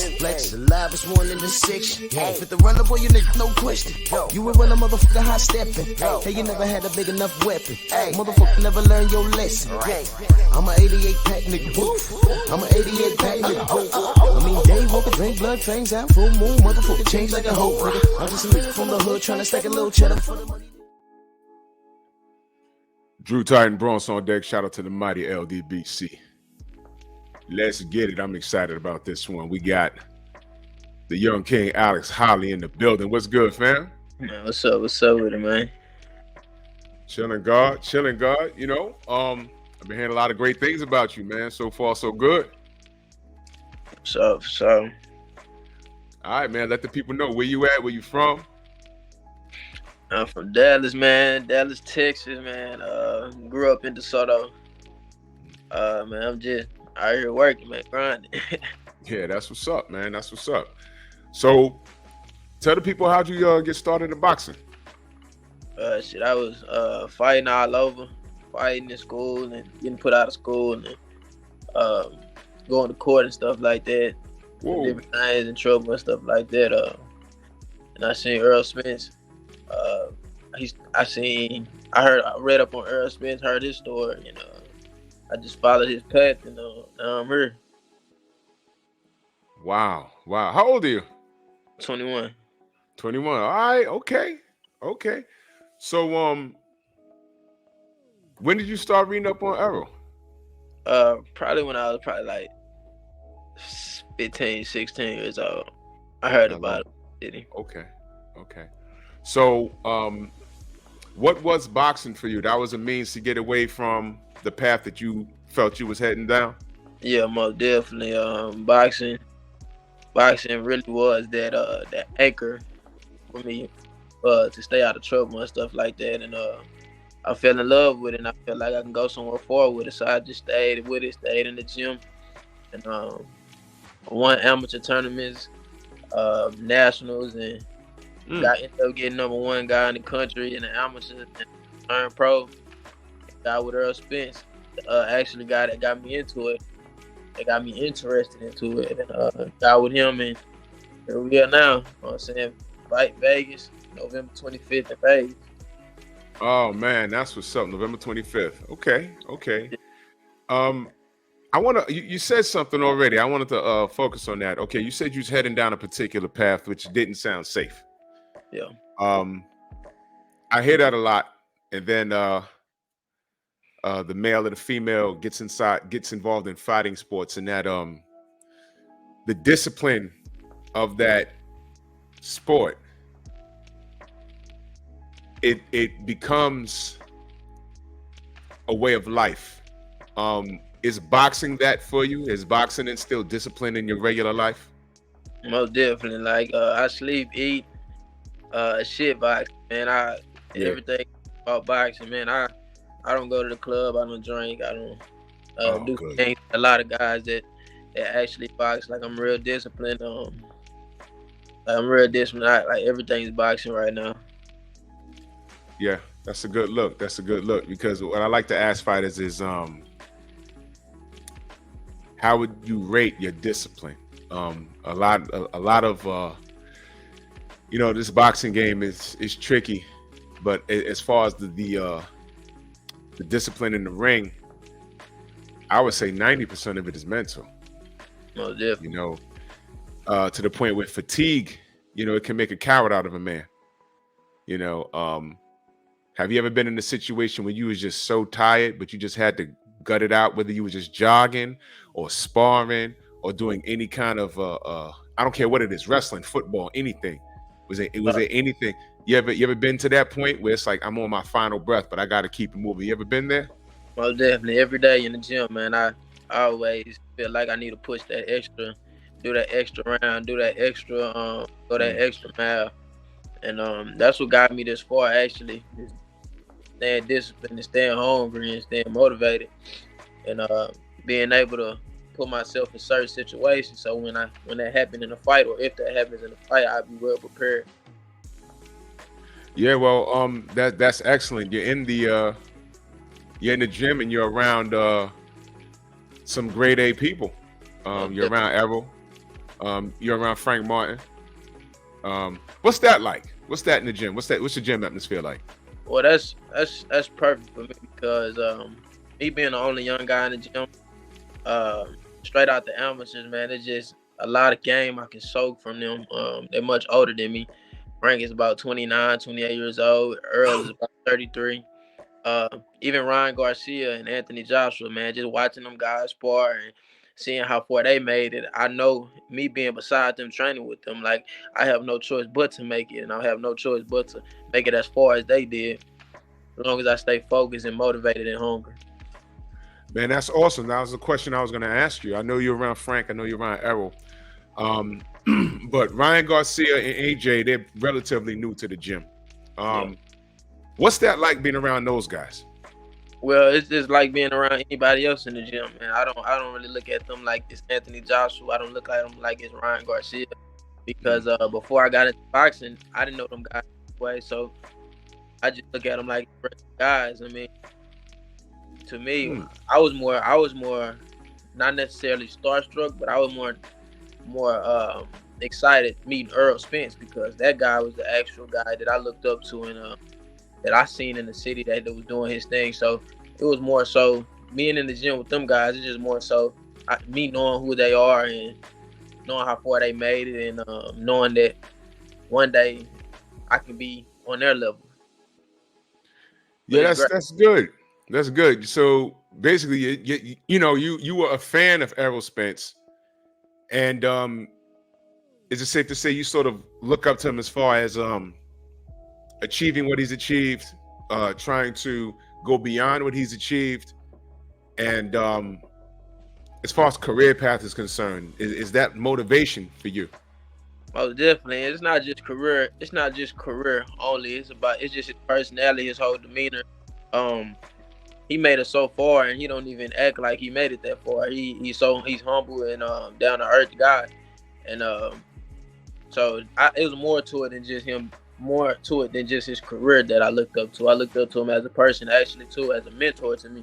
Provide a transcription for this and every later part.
next. Flex alive is one in the section. Fit the runner, boy, you nigga, no question. You would run a motherfucker high stepping. Hey, you never had a big enough weapon. Motherfucker never learned your lesson. I'm a 88 pack nigga. I'm a 88 pack nigga. I mean, day walker, drink blood, fangs out, full moon, motherfucker change like a hoe, nigga. I'm just a nigga from the hood trying to stack a little cheddar for the money. Drew Titan Bronx on deck. Shout out to the mighty LDBC. Let's get it. I'm excited about this one. We got the young king Alex Holley in the building. What's good, fam? Man, what's up? What's up with it, man? Chilling God. You know, I've been hearing a lot of great things about you, man. So far, so good. So. All right, man. Let the people know where you at, where you from. I'm from Dallas, man. Dallas, Texas, man. Grew up in DeSoto. Man, I'm just out here working, man, grinding. Yeah, that's what's up, man. That's what's up. So, tell the people how'd you get started in boxing? I was fighting all over, fighting in school and getting put out of school and going to court and stuff like that. Whoa. Different things and trouble and stuff like that. And I seen Earl Spence. I read up on Earl Spence, heard his story, and I just followed his path, and now I'm here. Wow. How old are you? 21. 21. All right. Okay. So, when did you start reading up on Errol? Probably when I was like 15, 16 years old. I heard about it. Okay. So, what was boxing for you? That was a means to get away from the path that you felt you was heading down? Yeah, most definitely. Boxing really was that anchor for me to stay out of trouble and stuff like that. And I fell in love with it, and I felt like I can go somewhere forward with it. So I just stayed with it, stayed in the gym, and won amateur tournaments, nationals, and ended up getting #1 guy in the country in the amateur and turned pro. Got with Earl Spence, actually guy that got me into it. That got me interested into it. And got with him, and here we are now. You know what I'm saying? Fight Vegas, November 25th in Vegas. Oh man, that's what's up. November 25th. Okay. I want to. You said something already. I wanted to focus on that. Okay, you said you was heading down a particular path, which didn't sound safe. Yeah. I hear that a lot, and then the male or the female gets involved in fighting sports, and that the discipline of that sport, it becomes a way of life. Is boxing that for you? Is boxing instill discipline in your regular life? Most definitely. Like I sleep, eat, shit boxing, man. Everything about boxing, man. I don't go to the club. I don't drink. I don't do things. A lot of guys that actually box, like I'm real disciplined. I'm real disciplined. Like everything's boxing right now. Yeah, that's a good look. Because what I like to ask fighters is, how would you rate your discipline? A lot of this boxing game is tricky, but as far as the discipline in the ring, I would say 90% of it is mental. Oh, definitely. To the point where fatigue, it can make a coward out of a man. Have you ever been in a situation where you was just so tired, but you just had to gut it out, whether you were just jogging or sparring or doing any kind of I don't care what it is, wrestling, football, anything. Was there anything? You ever been to that point where it's like I'm on my final breath, but I got to keep it moving? You ever been there? Well, definitely. Every day in the gym, man, I always feel like I need to push that extra, do that extra round, do that extra, go that extra mile. And that's what got me this far, actually. Staying disciplined and staying hungry and staying motivated. And being able to put myself in certain situations. So when that happened in a fight, or if that happens in a fight, I'll be well prepared. Yeah, well, that's excellent. You're in the gym and you're around some grade A people. You're around Errol. You're around Frank Martin. What's that like? What's that in the gym? What's the gym atmosphere like? Well, that's perfect for me because me being the only young guy in the gym, straight out the amateurs, man, it's just a lot of game I can soak from them. They're much older than me. Frank is about 29, 28 years old. Earl is about 33. Even Ryan Garcia and Anthony Joshua, man, just watching them guys spar and seeing how far they made it. I know me being beside them, training with them, like I have no choice but to make it, and I have no choice but to make it as far as they did, as long as I stay focused and motivated and hungry. Man, that's awesome. That was the question I was going to ask you. I know you're around Frank. I know you're around Errol. But Ryan Garcia and AJ, they're relatively new to the gym. What's that like being around those guys? Well, it's just like being around anybody else in the gym, man. I don't really look at them like it's Anthony Joshua. I don't look at them like it's Ryan Garcia because before I got into boxing, I didn't know them guys way. So I just look at them like guys. I mean, to me, I was more not necessarily starstruck, but I was more excited meeting Earl Spence because that guy was the actual guy that I looked up to and that I seen in the city that was doing his thing. So it was more so being in the gym with them guys. It's just more so me knowing who they are and knowing how far they made it and knowing that one day I can be on their level. Yeah, that's good. That's good. So basically, you were a fan of Errol Spence, and is it safe to say you sort of look up to him as far as achieving what he's achieved, trying to go beyond what he's achieved, and as far as career path is concerned, is that motivation for you? Oh, definitely. It's not just career. It's not just career only. It's just his personality, his whole demeanor. He made it so far, and he don't even act like he made it that far. He's humble and down to earth guy, and so it was more to it than just him. More to it than just his career that I looked up to. I looked up to him as a person, actually, too, as a mentor to me.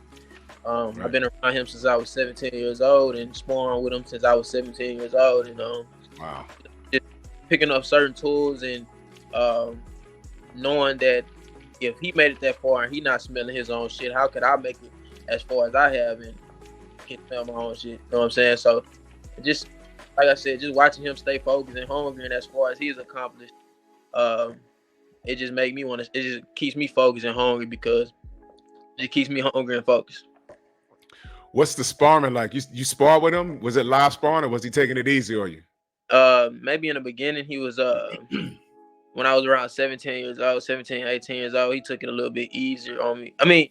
Right. I've been around him since I was 17 years old and sparring with him since I was 17 years old. And wow, just picking up certain tools and knowing that if he made it that far and he not smelling his own shit, how could I make it as far as I have and can smell my own shit? You know what I'm saying? So just like I said, just watching him stay focused and hungry, and as far as he's accomplished, it just make me want to. It just keeps me focused and hungry because it keeps me hungry and focused. What's the sparring like? You spar with him? Was it live sparring or was he taking it easy on you? Maybe in the beginning he was when I was around 17, 18 years old, he took it a little bit easier on me. I mean,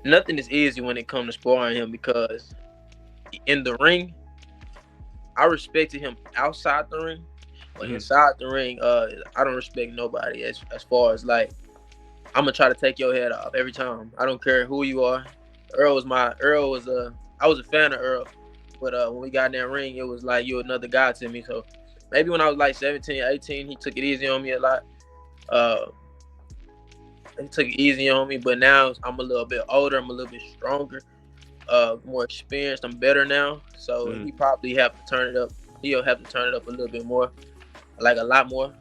nothing is easy when it comes to sparring him because in the ring, I respected him outside the ring. But inside the ring, I don't respect nobody as far as like I'm gonna try to take your head off every time. I don't care who you are. I was a fan of Earl, but when we got in that ring, it was like you're another guy to me. So maybe when I was like 17, 18, he took it easy on me a lot. He took it easy on me, but now I'm a little bit older. I'm a little bit stronger, more experienced. I'm better now, so he probably have to turn it up. He'll have to turn it up a little bit more. Like a lot more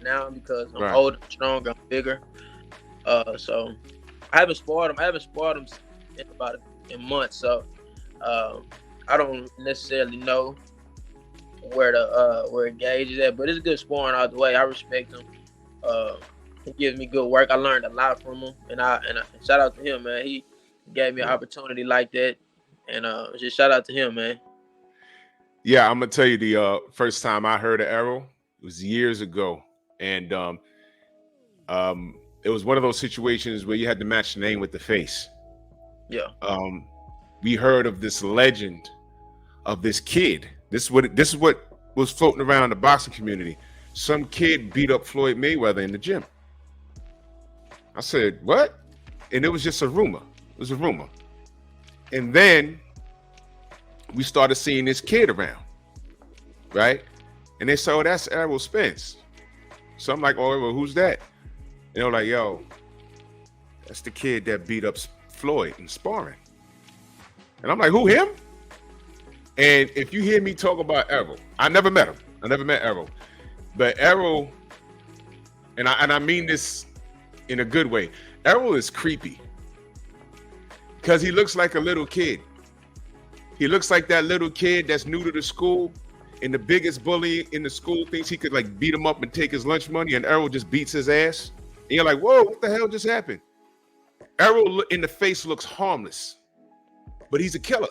now because I'm older, stronger, I'm bigger. So I haven't sparred him in about a month. So I don't necessarily know where the gauge is at, but it's good sparring all the way. I respect him. He gives me good work. I learned a lot from him, and I shout out to him, man. He gave me an opportunity like that, and just shout out to him, man. Yeah, I'm gonna tell you the first time I heard of Errol. It was years ago, and it was one of those situations where you had to match the name with the face. Yeah. We heard of this legend of this kid. This is what was floating around the boxing community. Some kid beat up Floyd Mayweather in the gym. I said, what? And it was just a rumor. It was a rumor. And then we started seeing this kid around, right? And they said, oh, that's Errol Spence. So I'm like, oh, well, who's that? And they're like, yo, that's the kid that beat up Floyd in sparring. And I'm like, who, him? And if you hear me talk about Errol, I never met him. I never met Errol. But Errol, and I mean this in a good way, Errol is creepy. Because he looks like a little kid. He looks like that little kid that's new to the school, and the biggest bully in the school thinks he could like beat him up and take his lunch money, and Errol just beats his ass. And you're like, whoa, what the hell just happened? Errol in the face looks harmless, but he's a killer.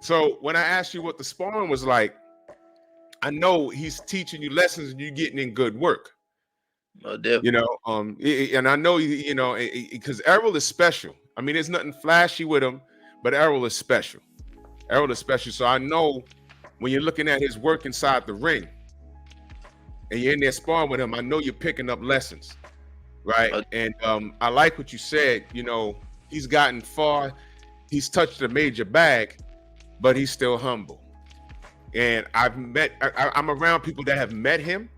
So when I asked you what the sparring was like, I know he's teaching you lessons and you're getting in good work. No, definitely. You know, and I know, you know, because Errol is special. I mean, there's nothing flashy with him, but Errol is special. Errol is special. So I know when you're looking at his work inside the ring and you're in there sparring with him, I know you're picking up lessons, right? And I like what you said. You know, he's gotten far. He's touched a major bag, but he's still humble. And I'm around people that have met him,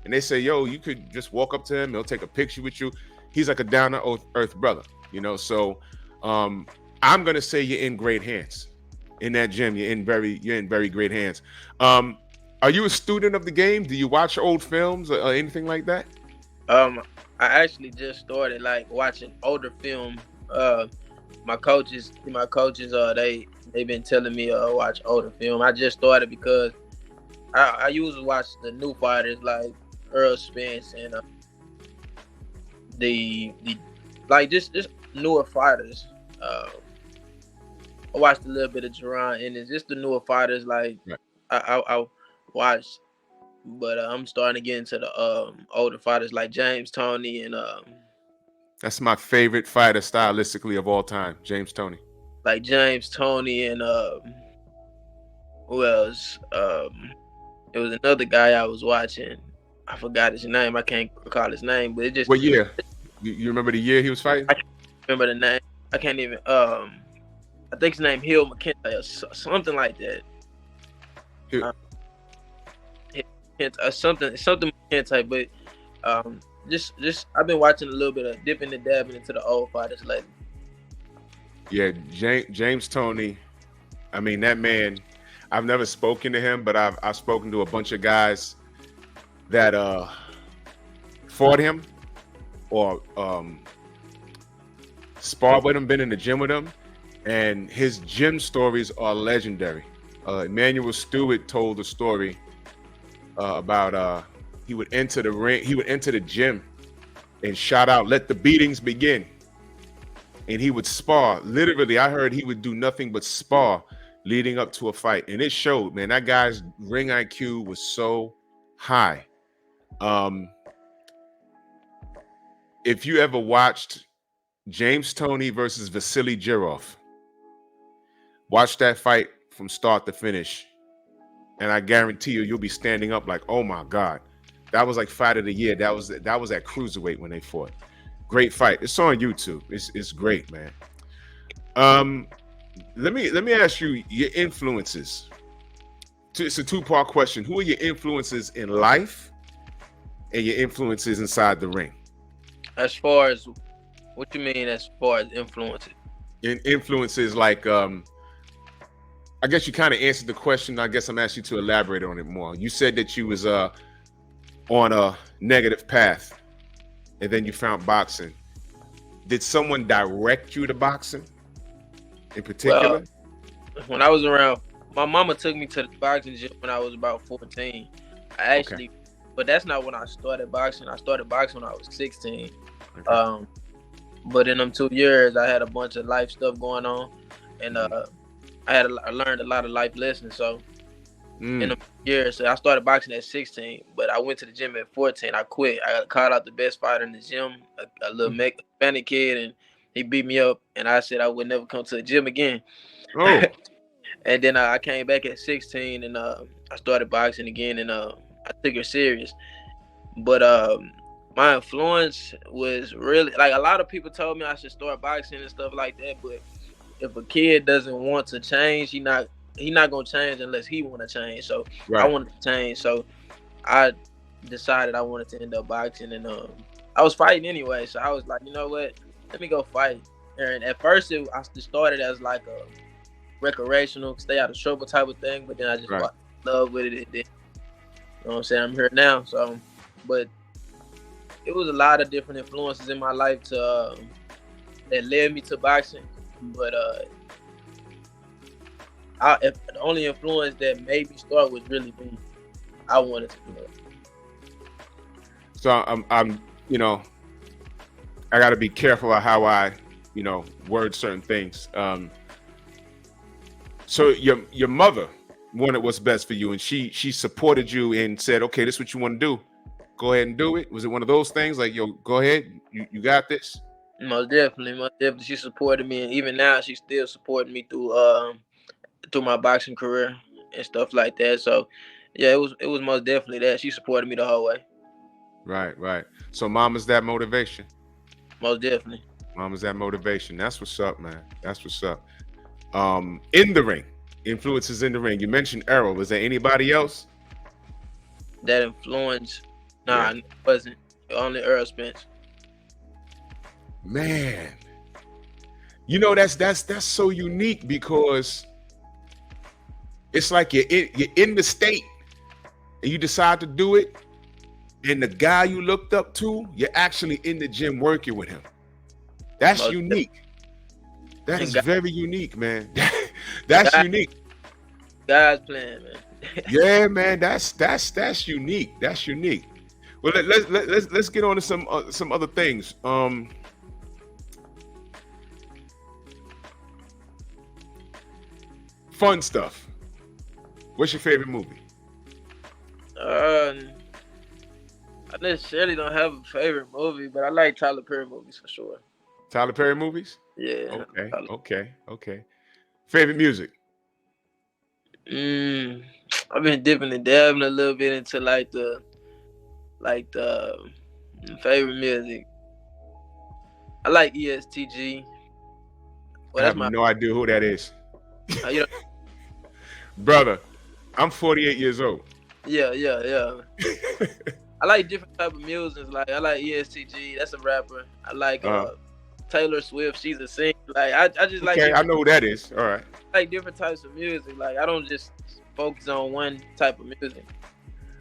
and they say, yo, you could just walk up to him, he'll take a picture with you. He's like a down-to-earth brother, you know? So I'm gonna say you're in great hands. In that gym, you're in very great hands. Are you a student of the game? Do you watch old films or anything like that? I actually just started like watching older film. My coaches, they've been telling me watch older film. I just started because I usually watch the new fighters like Earl Spence and the like just newer fighters. I watched a little bit of Jerron, and it's just the newer fighters like right. I watched, but I'm starting to get into the older fighters like James Toney and That's my favorite fighter stylistically of all time, James Toney. like James Toney and who else? It was another guy I was watching. I forgot his name. I can't recall his name, but it just. What year? You remember the year he was fighting? I can't remember the name. I can't even. I think his name Hill McKenty or something like that. Something McKenty, but just I've been watching a little bit of dipping and dabbing into the old fighters lately. Yeah, James Toney. I mean, that man. I've never spoken to him, but I've spoken to a bunch of guys that fought him or sparred with him, been in the gym with him, and his gym stories are legendary. Emmanuel Stewart told a story about he would enter the ring, he would enter the gym and shout out, "Let the beatings begin." And he would spar. Literally, I heard he would do nothing but spar leading up to a fight. And it showed, man, that guy's ring IQ was so high. If you ever watched James Toney versus Vasily Jirov, watch that fight from start to finish. And I guarantee you'll be standing up like, oh my God, that was like fight of the year. That was at cruiserweight when they fought. Great fight. It's on YouTube. It's great, man. Let me ask you your influences. It's a two-part question. Who are your influences in life and your influences inside the ring? As far as what you mean, as far as influences? In influences like I guess you kind of answered the question. I guess I'm asking you to elaborate on it more. You said that you was on a negative path, and then you found boxing. Did someone direct you to boxing in particular? Well, when I was around, my mama took me to the boxing gym when I was about 14. But that's not when I started boxing. I started boxing when I was 16. Okay. But in them 2 years, I had a bunch of life stuff going on, and I learned a lot of life lessons. So in a year, so I started boxing at 16, but I went to the gym at 14. I quit. I got called out the best fighter in the gym, a little Hispanic kid, and he beat me up. And I said I would never come to the gym again. Oh. And then I came back at 16, and I started boxing again, and I took it serious. But my influence was really, like, a lot of people told me I should start boxing and stuff like that. But if a kid doesn't want to change, he not gonna change unless he want to change. So right. I wanted to change, so I decided I wanted to end up boxing, and I was fighting anyway. So I was like, you know what, let me go fight. And at first, I started as like recreational, stay out of trouble type of thing. But then I just Right. fell in love with it, and then you know what I'm saying. I'm here now, so but it was a lot of different influences in my life that led me to boxing. But if the only influence that made me start was really me. I wanted to do it. So I'm you know, I got to be careful of how I, you know, word certain things. So your mother wanted what's best for you, and she supported you and said, okay, this is what you want to do. Go ahead and do it. Was it one of those things like, yo, go ahead, you got this? Most definitely. She supported me, and even now she's still supporting me through my boxing career and stuff like that. So, yeah, it was most definitely that she supported me the whole way. Right. So mama's that motivation. Most definitely. Mama's that motivation. That's what's up, man. That's what's up. In the ring, influences in the ring. You mentioned Errol. Was there anybody else? That influence? Nah, it wasn't. Only Earl Spence. Man, you know that's so unique because it's like you're in the state and you decide to do it, and the guy you looked up to, you're actually in the gym working with him. That's unique. That is very unique, man. That's unique. God's plan, man. Yeah, man. That's unique. That's unique. Well, let's get on to some other things. Fun stuff. What's your favorite movie? I necessarily don't have a favorite movie, but I like Tyler Perry movies for sure. Tyler Perry movies? Yeah. Okay. Favorite music? I've been dipping and dabbing a little bit into like the favorite music. I like ESTG. Well, I have no idea who that is. You know, brother, I'm 48 years old. Yeah. I like different type of music. Like I like ESTG. That's a rapper. I like Taylor Swift. She's a singer. Like I just like. Okay, I know who that is. All right. I like different types of music. Like I don't just focus on one type of music.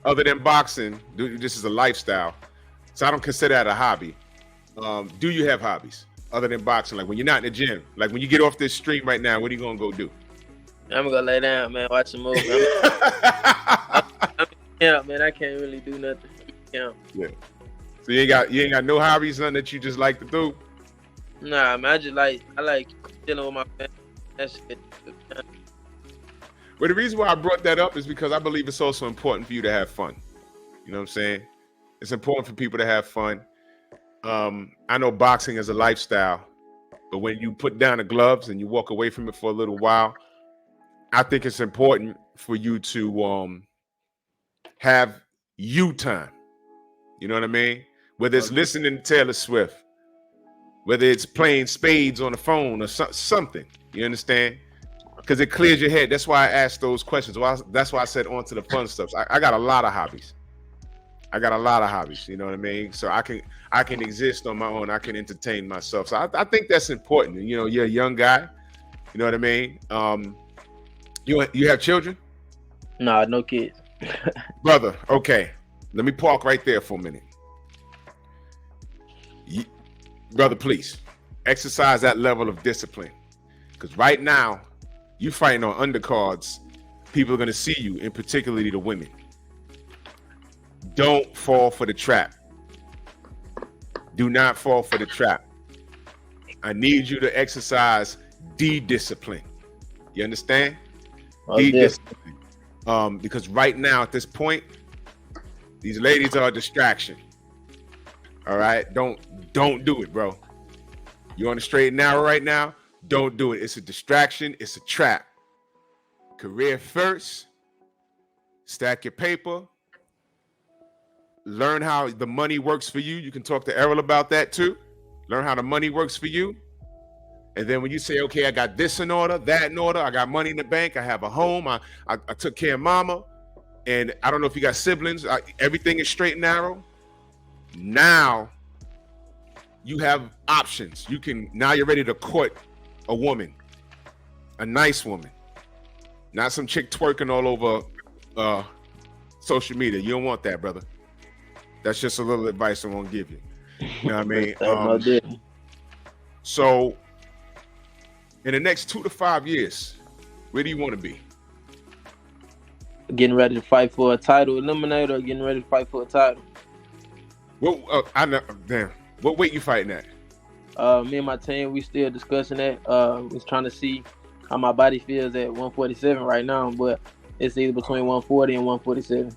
Other than boxing, this is a lifestyle, so I don't consider that a hobby. Do you have hobbies other than boxing? Like when you're not in the gym, like when you get off this stream right now, what are you gonna go do? I'm gonna go lay down, man. Watch a movie. Yeah, man. I can't really do nothing. Yeah. So you ain't got no hobbies, nothing that you just like to do? Nah, man. I like dealing with my family. That's it. Well, the reason why I brought that up is because I believe it's also important for you to have fun. You know what I'm saying? It's important for people to have fun. I know boxing is a lifestyle, but when you put down the gloves and you walk away from it for a little while, I think it's important for you to have you time. You know what I mean? Whether it's listening to Taylor Swift, whether it's playing spades on the phone or something. You understand? Because it clears your head. That's why I asked those questions. That's why I said on to the fun stuff. I got a lot of hobbies. You know what I mean? So I can exist on my own. I can entertain myself. So I think that's important. You know, you're a young guy. You know what I mean? You have children? Nah, no kids. Brother, okay. Let me park right there for a minute. Brother, please exercise that level of discipline. Because right now, you fighting on undercards. People are going to see you, and particularly the women. Don't fall for the trap. Do not fall for the trap. I need you to exercise discipline. You understand? Discipline. Because right now at this point, these ladies are a distraction. All right, don't do it, bro. You're on the straight and narrow right now. Don't do it. It's a distraction. It's a trap. Career first. Stack your paper. Learn how the money works for you. You can talk to Errol about that too. Learn how the money works for you. And then when you say, okay, I got this in order, that in order, I got money in the bank, I have a home, I took care of mama, and I don't know if you got siblings, everything is straight and narrow. Now you have options. Now you're ready to court a woman, a nice woman. Not some chick twerking all over social media. You don't want that, brother. That's just a little advice I want to give you. You know what I mean? No different. So in the next 2 to 5 years, where do you want to be? Getting ready to fight for a title, eliminator, or getting ready to fight for a title. Well, I know. Damn. What weight you fighting at? Me and my team, we still discussing that. We're trying to see how my body feels at 147 right now, but it's either between 140 and 147.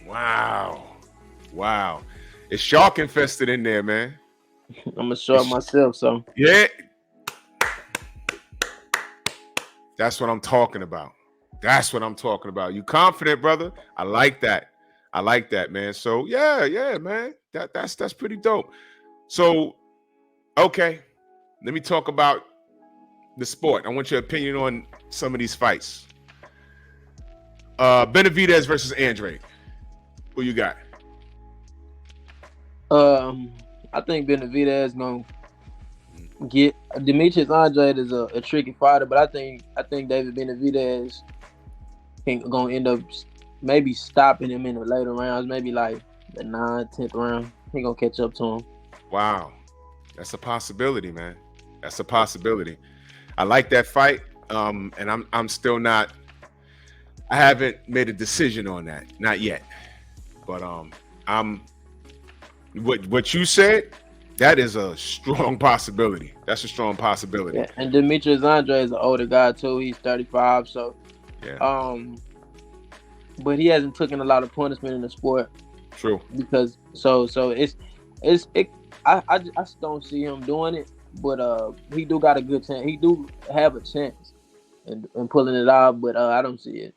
Wow. It's shark infested in there, man. I'm a shark myself, so yeah. That's what I'm talking about. You confident, brother? I like that, man. So yeah, man. That's pretty dope. So, okay, let me talk about the sport. I want your opinion on some of these fights. Benavidez versus Andrade. Who you got? I think Benavidez gonna get Demetrius Andrade is a tricky fighter, but I think David Benavidez gonna end up maybe stopping him in the later rounds, maybe like the 9th, 10th round. He gonna catch up to him. Wow, that's a possibility, man. That's a possibility. I like that fight, and I'm still not. I haven't made a decision on that, not yet. But I'm. What you said, that is a strong possibility. That's a strong possibility. Yeah, and Demetrius Andrade is an older guy too. He's 35, so yeah. But he hasn't taken a lot of punishment in the sport. True. Because so I just don't see him doing it, but he do got a good chance. He do have a chance in pulling it off, but I don't see it.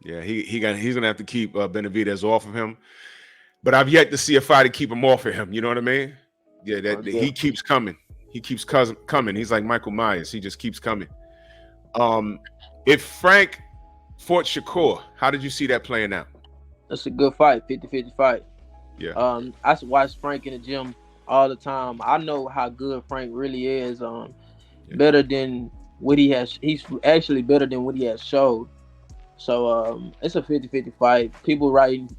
Yeah, he's gonna have to keep Benavidez off of him. But I've yet to see a fighter keep him off of him. You know what I mean? Yeah, that he keeps coming. He keeps coming. He's like Michael Myers. He just keeps coming. If Frank fought Shakur, how did you see that playing out? That's a good fight, 50-50 fight. Yeah. I watch Frank in the gym all the time. I know how good Frank really is. Better than what he has. He's actually better than what he has showed. So it's a 50-50 fight. People writing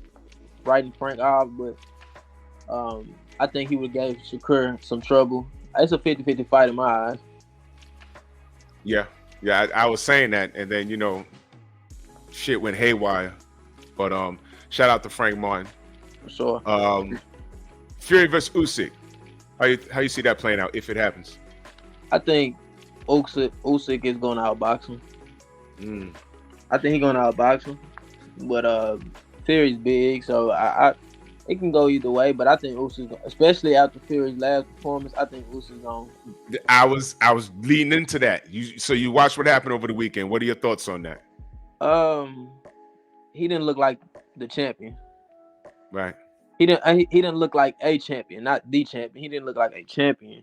Frank off, but I think he would give Shakur some trouble. It's a 50-50 fight in my eyes. Yeah, I was saying that, and then shit went haywire. But shout out to Frank Martin. For sure. Fury versus Usyk. How you see that playing out if it happens? I think Usyk is going to outbox him. I think he's going to outbox him, but Fury's big, so it can go either way. But I think Usyk, especially after Fury's last performance, I think Usyk's going. I was leading into that. So you watched what happened over the weekend. What are your thoughts on that? He didn't look like the champion. Right. He didn't look like a champion, not the champion. He didn't look like a champion.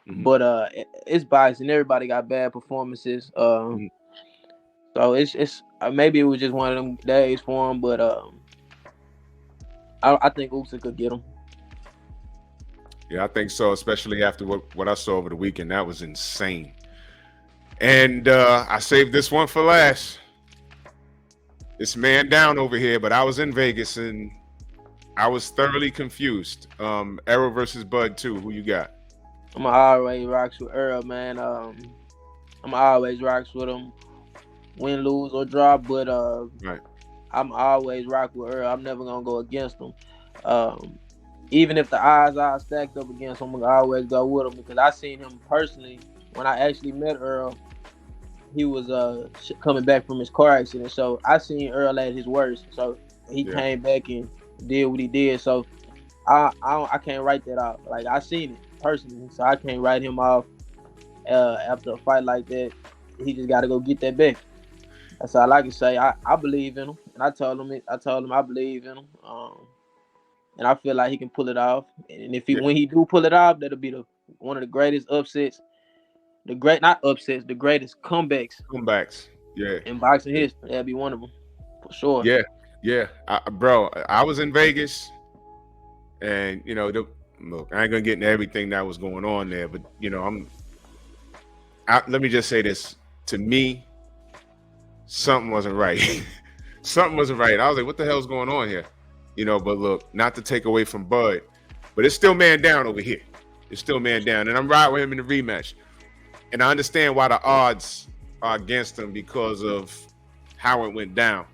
Mm-hmm. But it's biased, and everybody got bad performances. So it's maybe it was just one of them days for him, but I think Usyk could get him. Yeah, I think so, especially after what I saw over the weekend. That was insane. And I saved this one for last. This man down over here, but I was in Vegas and I was thoroughly confused. Errol versus Bud 2. Who you got? I'm always rocks with Earl, man. I'm always rocks with him, win, lose, or draw. But right. I'm always rock with Earl. I'm never gonna go against him. Even if the odds are stacked up against him, I'm gonna always go with him because I seen him personally when I actually met Earl. He was coming back from his car accident, so I seen Earl at his worst. So he came back and did what he did. So I can't write that off. Like I seen it personally, so I can't write him off after a fight like that. He just got to go get that back. That's all I can say. I believe in him, and I told him I believe in him, and I feel like he can pull it off. And if when he do pull it off, that'll be one of the greatest upsets. The greatest comebacks. Yeah. In boxing history, that'd be one of them for sure. Yeah. Bro, I was in Vegas, and look, I ain't gonna get into everything that was going on there, but let me just say this: to me, something wasn't right. Something wasn't right. I was like, what the hell's going on here? You know, but look, not to take away from Bud, but it's still man down over here. It's still man down. And I'm riding with him in the rematch. And I understand why the odds are against him because of how it went down.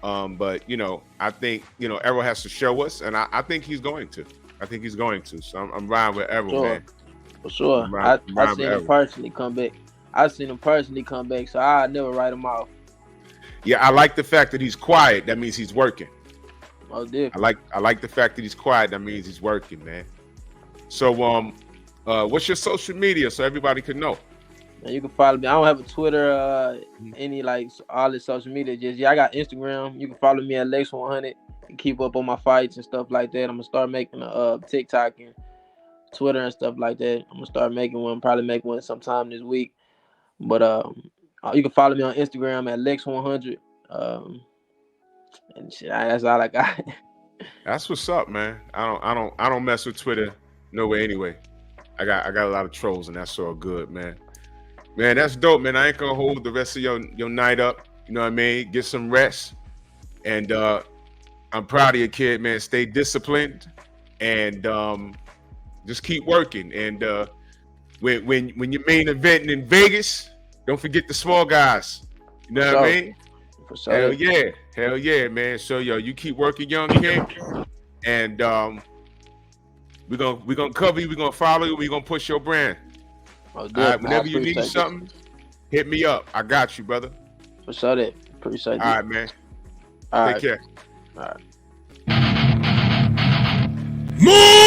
But, you know, I think, you know, Errol has to show us, and I think he's going to. I think he's going to. So I'm riding with Errol, man. For sure. I seen him personally come back. So I never write him off. Yeah, I like the fact that he's quiet. That means he's working. Oh, dear. I like the fact that he's quiet. That means he's working, man. So, what's your social media so everybody can know? And you can follow me. I don't have a Twitter, any like all the social media. Just I got Instagram. You can follow me at Lex100 and keep up on my fights and stuff like that. I'm gonna start making a TikTok and Twitter and stuff like that. I'm gonna start making one. Probably make one sometime this week. But you can follow me on Instagram at Lex100. And shit, that's all I got. That's what's up, man. I don't mess with Twitter no way anyway. I got a lot of trolls, and that's all good, man. Man, that's dope, man. I ain't gonna hold the rest of your night up. You know what I mean? Get some rest. And I'm proud of your kid, man. Stay disciplined and just keep working. And when you're main eventing in Vegas, don't forget the small guys. You know what I mean? For sure. Hell yeah, man. So you keep working, young kid, and we're gonna cover you. We're gonna follow you. We're gonna push your brand. Oh, all right, whenever you need something, hit me up. I got you, brother. For sure, that. Appreciate All right, man. All Take right. care. All right. Move!